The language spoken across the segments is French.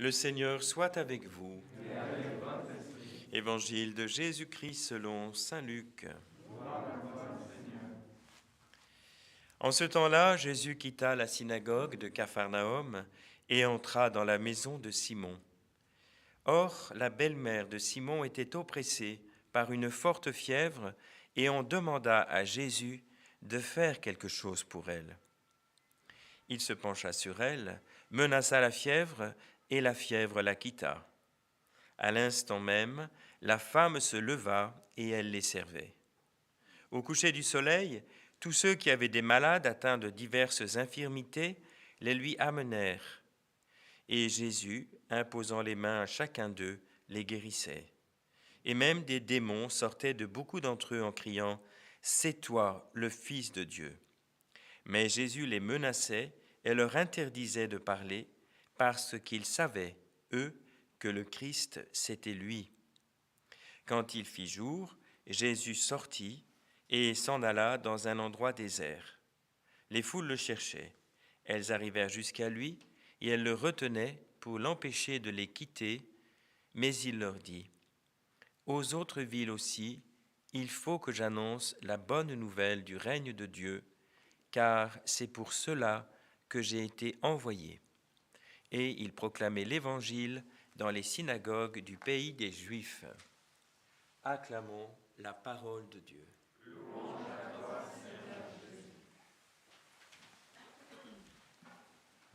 Le Seigneur soit avec vous. Évangile de Jésus-Christ selon saint Luc. En ce temps-là, Jésus quitta la synagogue de Capharnaüm et entra dans la maison de Simon. Or, la belle-mère de Simon était oppressée par une forte fièvre et on demanda à Jésus de faire quelque chose pour elle. Il se pencha sur elle, menaça la fièvre et la fièvre la quitta. À l'instant même, la femme se leva et elle les servait. Au coucher du soleil, tous ceux qui avaient des malades atteints de diverses infirmités les lui amenèrent. Et Jésus, imposant les mains à chacun d'eux, les guérissait. Et même des démons sortaient de beaucoup d'entre eux en criant « C'est toi, le Fils de Dieu !» Mais Jésus les menaçait et leur interdisait de parler parce qu'ils savaient, eux, que le Christ, c'était lui. Quand il fit jour, Jésus sortit et s'en alla dans un endroit désert. Les foules le cherchaient. Elles arrivèrent jusqu'à lui et elles le retenaient pour l'empêcher de les quitter, mais il leur dit « Aux autres villes aussi, il faut que j'annonce la bonne nouvelle du règne de Dieu, car c'est pour cela que j'ai été envoyé. » Et il proclamait l'Évangile dans les synagogues du pays des Juifs. Acclamons la parole de Dieu.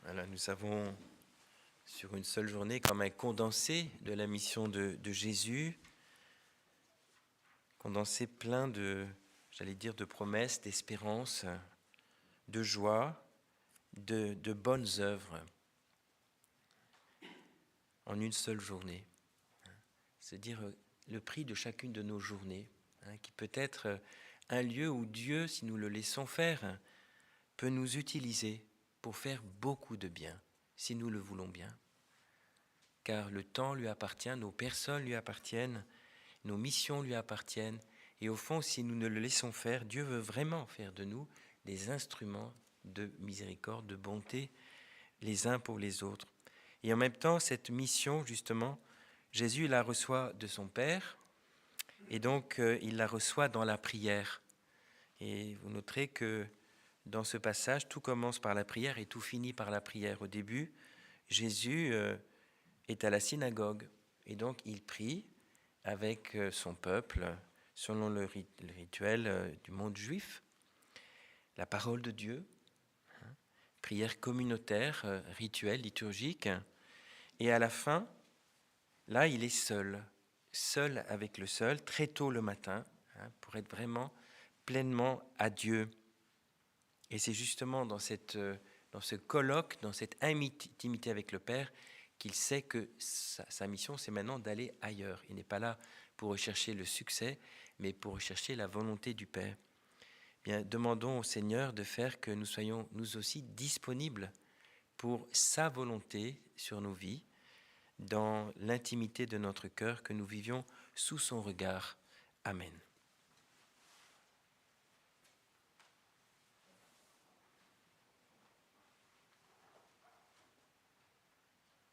Voilà, nous avons sur une seule journée comme un condensé de la mission de Jésus, condensé plein de, de promesses, d'espérance, de joie, de bonnes œuvres, en une seule journée. C'est-à-dire le prix de chacune de nos journées, qui peut être un lieu où Dieu, si nous le laissons faire, peut nous utiliser pour faire beaucoup de bien, si nous le voulons bien. Car le temps lui appartient, nos personnes lui appartiennent, nos missions lui appartiennent, et au fond, si nous ne le laissons faire, Dieu veut vraiment faire de nous des instruments de miséricorde, de bonté, les uns pour les autres. Et en même temps, cette mission, justement, Jésus la reçoit de son Père, et donc il la reçoit dans la prière. Et vous noterez que dans ce passage, tout commence par la prière et tout finit par la prière. Au début, Jésus est à la synagogue, et donc il prie avec son peuple, selon le rituel du monde juif, la parole de Dieu, prière communautaire, rituel, liturgique, et à la fin, là, il est seul avec le seul, très tôt le matin, pour être vraiment pleinement à Dieu. Et c'est justement dans ce colloque, dans cette intimité avec le Père, qu'il sait que sa mission, c'est maintenant d'aller ailleurs. Il n'est pas là pour rechercher le succès, mais pour rechercher la volonté du Père. Bien, demandons au Seigneur de faire que nous soyons nous aussi disponibles pour sa volonté sur nos vies, dans l'intimité de notre cœur, que nous vivions sous son regard. Amen.